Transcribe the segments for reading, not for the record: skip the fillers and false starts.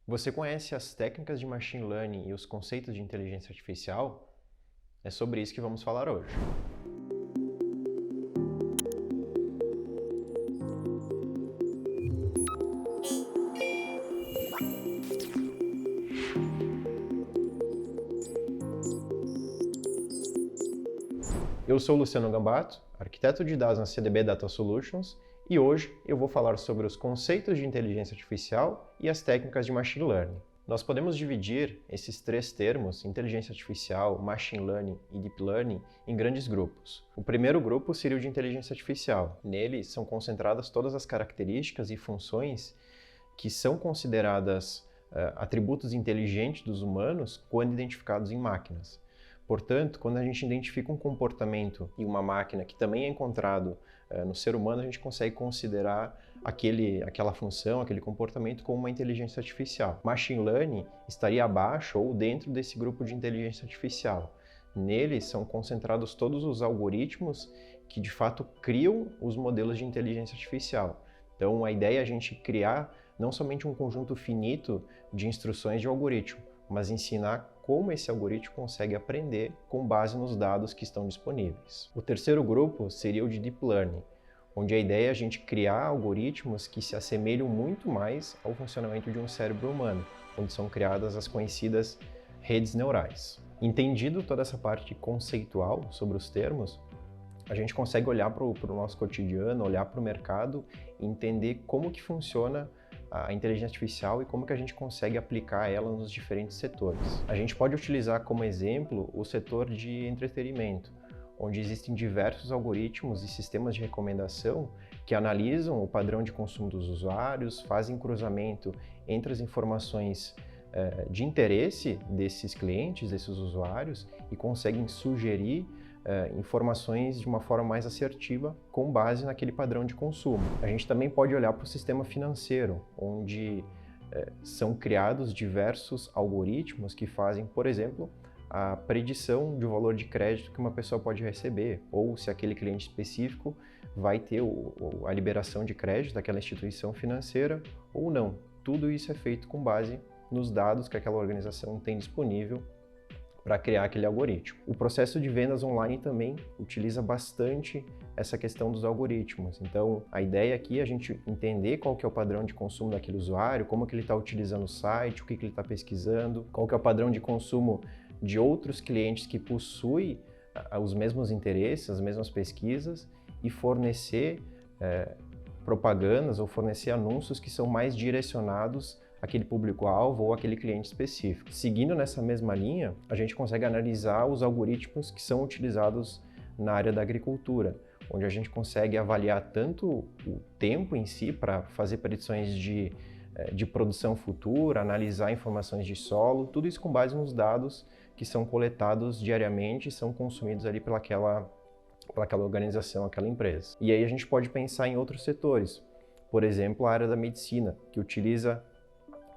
Você conhece as técnicas de machine learning e os conceitos de inteligência artificial? É sobre isso que vamos falar hoje. Eu sou Luciano Gambato, arquiteto de dados na CDB Data Solutions, e hoje eu vou falar sobre os conceitos de inteligência artificial e as técnicas de machine learning. Nós podemos dividir esses três termos, inteligência artificial, machine learning e deep learning, em grandes grupos. O primeiro grupo seria o de inteligência artificial. Nele são concentradas todas as características e funções que são consideradas atributos inteligentes dos humanos quando identificados em máquinas. Portanto, quando a gente identifica um comportamento em uma máquina que também é encontrado no ser humano, a gente consegue considerar aquela função, aquele comportamento como uma inteligência artificial. Machine Learning estaria abaixo ou dentro desse grupo de inteligência artificial. Nele são concentrados todos os algoritmos que de fato criam os modelos de inteligência artificial. Então, a ideia é a gente criar não somente um conjunto finito de instruções de algoritmo, mas ensinar como esse algoritmo consegue aprender com base nos dados que estão disponíveis. O terceiro grupo seria o de Deep Learning, onde a ideia é a gente criar algoritmos que se assemelham muito mais ao funcionamento de um cérebro humano, onde são criadas as conhecidas redes neurais. Entendido toda essa parte conceitual sobre os termos, a gente consegue olhar para o nosso cotidiano, olhar para o mercado e entender como que funciona a inteligência artificial e como que a gente consegue aplicar ela nos diferentes setores. A gente pode utilizar como exemplo o setor de entretenimento, onde existem diversos algoritmos e sistemas de recomendação que analisam o padrão de consumo dos usuários, fazem cruzamento entre as informações de interesse desses clientes, desses usuários, e conseguem sugerir informações de uma forma mais assertiva com base naquele padrão de consumo. A gente também pode olhar para o sistema financeiro, onde são criados diversos algoritmos que fazem, por exemplo, a predição do valor de crédito que uma pessoa pode receber, ou se aquele cliente específico vai ter a liberação de crédito daquela instituição financeira ou não. Tudo isso é feito com base nos dados que aquela organização tem disponível para criar aquele algoritmo. O processo de vendas online também utiliza bastante essa questão dos algoritmos. Então, a ideia aqui é a gente entender qual que é o padrão de consumo daquele usuário, como que ele está utilizando o site, o que ele está pesquisando, qual que é o padrão de consumo de outros clientes que possuem os mesmos interesses, as mesmas pesquisas, e fornecer propagandas ou fornecer anúncios que são mais direcionados aquele público-alvo ou aquele cliente específico. Seguindo nessa mesma linha, a gente consegue analisar os algoritmos que são utilizados na área da agricultura, onde a gente consegue avaliar tanto o tempo em si para fazer predições de produção futura, analisar informações de solo, tudo isso com base nos dados que são coletados diariamente e são consumidos ali pelaquela organização, aquela empresa. E aí a gente pode pensar em outros setores, por exemplo, a área da medicina, que utiliza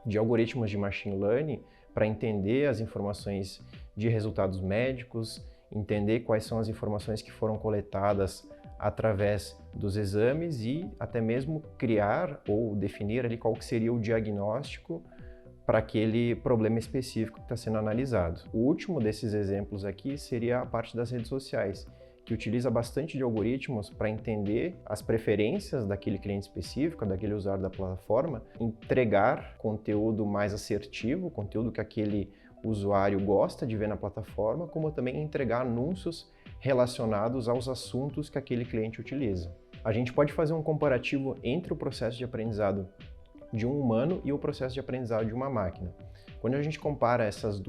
de algoritmos de machine learning para entender as informações de resultados médicos, entender quais são as informações que foram coletadas através dos exames e até mesmo criar ou definir ali qual que seria o diagnóstico para aquele problema específico que está sendo analisado. O último desses exemplos aqui seria a parte das redes sociais, que utiliza bastante de algoritmos para entender as preferências daquele cliente específico, daquele usuário da plataforma, entregar conteúdo mais assertivo, conteúdo que aquele usuário gosta de ver na plataforma, como também entregar anúncios relacionados aos assuntos que aquele cliente utiliza. A gente pode fazer um comparativo entre o processo de aprendizado de um humano e o processo de aprendizado de uma máquina. Quando a gente compara esses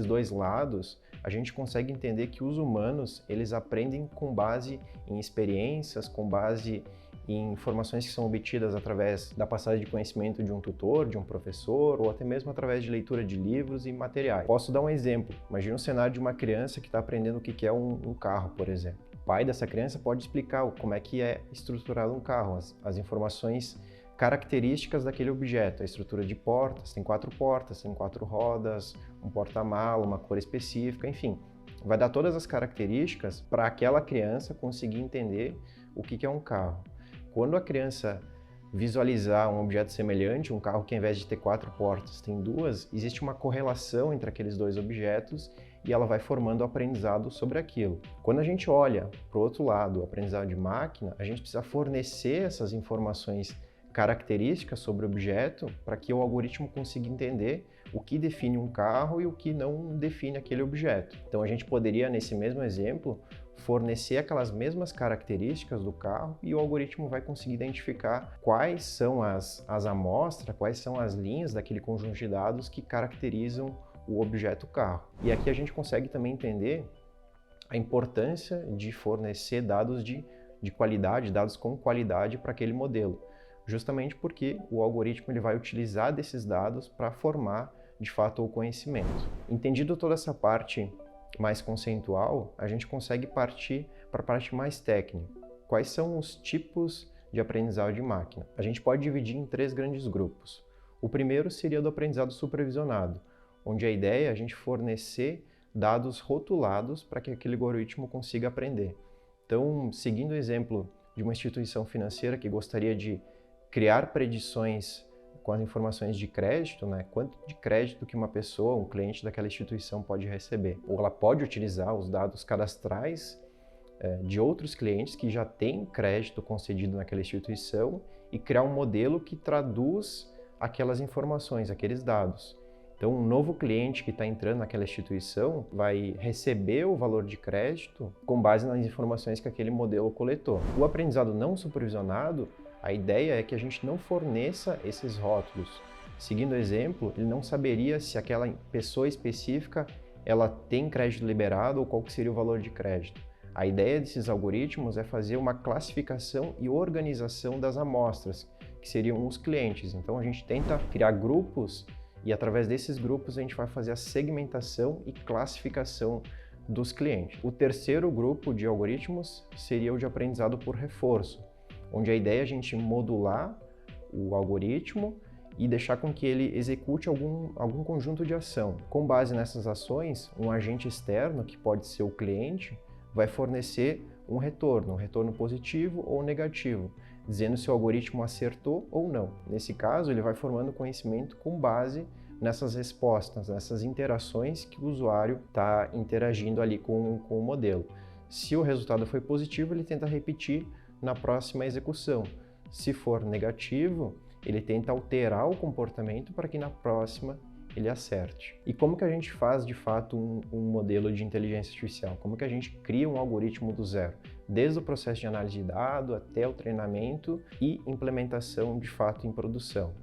dois lados, a gente consegue entender que os humanos, eles aprendem com base em experiências, com base em informações que são obtidas através da passagem de conhecimento de um tutor, de um professor, ou até mesmo através de leitura de livros e materiais. Posso dar um exemplo. Imagina um cenário de uma criança que está aprendendo o que é um carro, por exemplo. O pai dessa criança pode explicar como é que é estruturado um carro, as informações características daquele objeto, a estrutura de portas, tem 4 portas, tem 4 rodas, um porta-mala, uma cor específica, enfim. Vai dar todas as características para aquela criança conseguir entender o que é um carro. Quando a criança visualizar um objeto semelhante, um carro que ao invés de ter 4 portas tem 2, existe uma correlação entre aqueles 2 objetos e ela vai formando o aprendizado sobre aquilo. Quando a gente olha para o outro lado, o aprendizado de máquina, a gente precisa fornecer essas informações características sobre o objeto para que o algoritmo consiga entender o que define um carro e o que não define aquele objeto. Então a gente poderia, nesse mesmo exemplo, fornecer aquelas mesmas características do carro e o algoritmo vai conseguir identificar quais são as amostras, quais são as linhas daquele conjunto de dados que caracterizam o objeto carro. E aqui a gente consegue também entender a importância de fornecer dados de qualidade, dados com qualidade para aquele modelo, justamente porque o algoritmo ele vai utilizar desses dados para formar de fato o conhecimento. Entendido toda essa parte mais conceitual, a gente consegue partir para a parte mais técnica. Quais são os tipos de aprendizado de máquina? A gente pode dividir em 3 grandes grupos. O primeiro seria o do aprendizado supervisionado, onde a ideia é a gente fornecer dados rotulados para que aquele algoritmo consiga aprender. Então, seguindo o exemplo de uma instituição financeira que gostaria de criar predições com as informações de crédito, quanto de crédito que uma pessoa, um cliente daquela instituição pode receber. Ou ela pode utilizar os dados cadastrais de outros clientes que já têm crédito concedido naquela instituição e criar um modelo que traduz aquelas informações, aqueles dados. Então, um novo cliente que está entrando naquela instituição vai receber o valor de crédito com base nas informações que aquele modelo coletou. O aprendizado não supervisionado, a ideia é que a gente não forneça esses rótulos. Seguindo o exemplo, ele não saberia se aquela pessoa específica ela tem crédito liberado ou qual que seria o valor de crédito. A ideia desses algoritmos é fazer uma classificação e organização das amostras, que seriam os clientes. Então a gente tenta criar grupos e através desses grupos a gente vai fazer a segmentação e classificação dos clientes. O terceiro grupo de algoritmos seria o de aprendizado por reforço, onde a ideia é a gente modular o algoritmo e deixar com que ele execute algum conjunto de ação. Com base nessas ações, um agente externo, que pode ser o cliente, vai fornecer um retorno positivo ou negativo, dizendo se o algoritmo acertou ou não. Nesse caso, ele vai formando conhecimento com base nessas respostas, nessas interações que o usuário está interagindo ali com o modelo. Se o resultado foi positivo, ele tenta repetir na próxima execução. Se for negativo, ele tenta alterar o comportamento para que na próxima ele acerte. E como que a gente faz de fato um modelo de inteligência artificial? Como que a gente cria um algoritmo do zero? Desde o processo de análise de dados até o treinamento e implementação de fato em produção.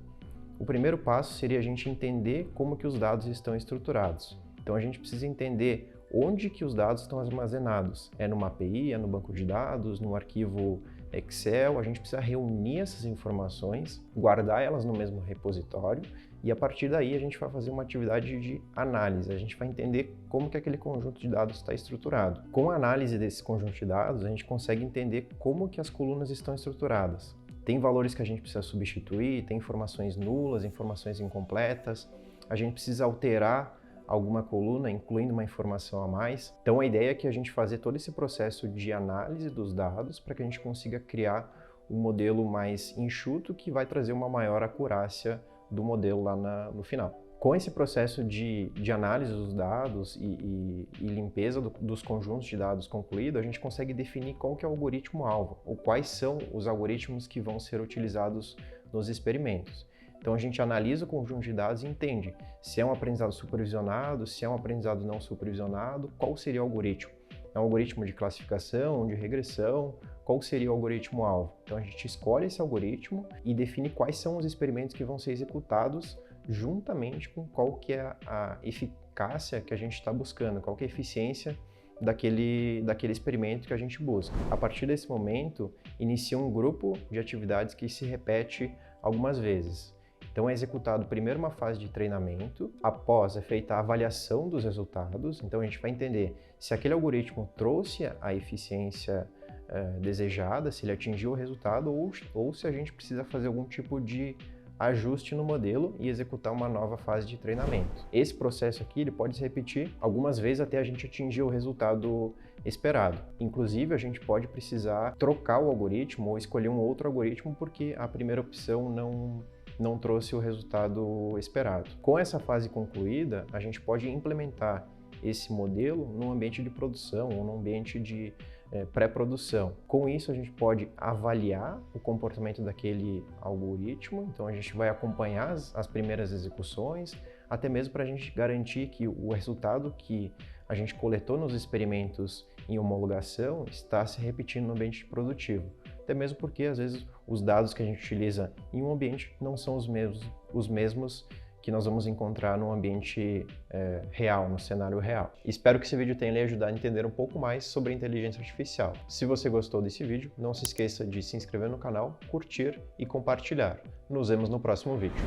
O primeiro passo seria a gente entender como que os dados estão estruturados. Então a gente precisa entender onde que os dados estão armazenados. É numa API, é no banco de dados, num arquivo Excel. A gente precisa reunir essas informações, guardar elas no mesmo repositório e a partir daí a gente vai fazer uma atividade de análise. A gente vai entender como que aquele conjunto de dados está estruturado. Com a análise desse conjunto de dados, a gente consegue entender como que as colunas estão estruturadas. Tem valores que a gente precisa substituir, tem informações nulas, informações incompletas. A gente precisa alterar alguma coluna, incluindo uma informação a mais. Então a ideia é que a gente fazer todo esse processo de análise dos dados para que a gente consiga criar um modelo mais enxuto que vai trazer uma maior acurácia do modelo lá no final. Com esse processo de análise dos dados e limpeza dos conjuntos de dados concluído, a gente consegue definir qual que é o algoritmo-alvo, ou quais são os algoritmos que vão ser utilizados nos experimentos. Então a gente analisa o conjunto de dados e entende se é um aprendizado supervisionado, se é um aprendizado não supervisionado, qual seria o algoritmo. É um algoritmo de classificação, de regressão, qual seria o algoritmo-alvo. Então a gente escolhe esse algoritmo e define quais são os experimentos que vão ser executados juntamente com qual que é a eficácia que a gente está buscando, qual que é a eficiência daquele experimento que a gente busca. A partir desse momento, inicia um grupo de atividades que se repete algumas vezes. Então é executado primeiro uma fase de treinamento, após é feita a avaliação dos resultados, então a gente vai entender se aquele algoritmo trouxe a eficiência desejada, se ele atingiu o resultado ou se a gente precisa fazer algum tipo de ajuste no modelo e executar uma nova fase de treinamento. Esse processo aqui ele pode se repetir algumas vezes até a gente atingir o resultado esperado. Inclusive, a gente pode precisar trocar o algoritmo ou escolher um outro algoritmo porque a primeira opção não trouxe o resultado esperado. Com essa fase concluída, a gente pode implementar esse modelo num ambiente de produção ou num ambiente de pré-produção. Com isso, a gente pode avaliar o comportamento daquele algoritmo, então a gente vai acompanhar as primeiras execuções, até mesmo para a gente garantir que o resultado que a gente coletou nos experimentos em homologação está se repetindo no ambiente produtivo. Até mesmo porque, às vezes, os dados que a gente utiliza em um ambiente não são os mesmos que nós vamos encontrar no ambiente real, no cenário real. Espero que esse vídeo tenha lhe ajudado a entender um pouco mais sobre inteligência artificial. Se você gostou desse vídeo, não se esqueça de se inscrever no canal, curtir e compartilhar. Nos vemos no próximo vídeo.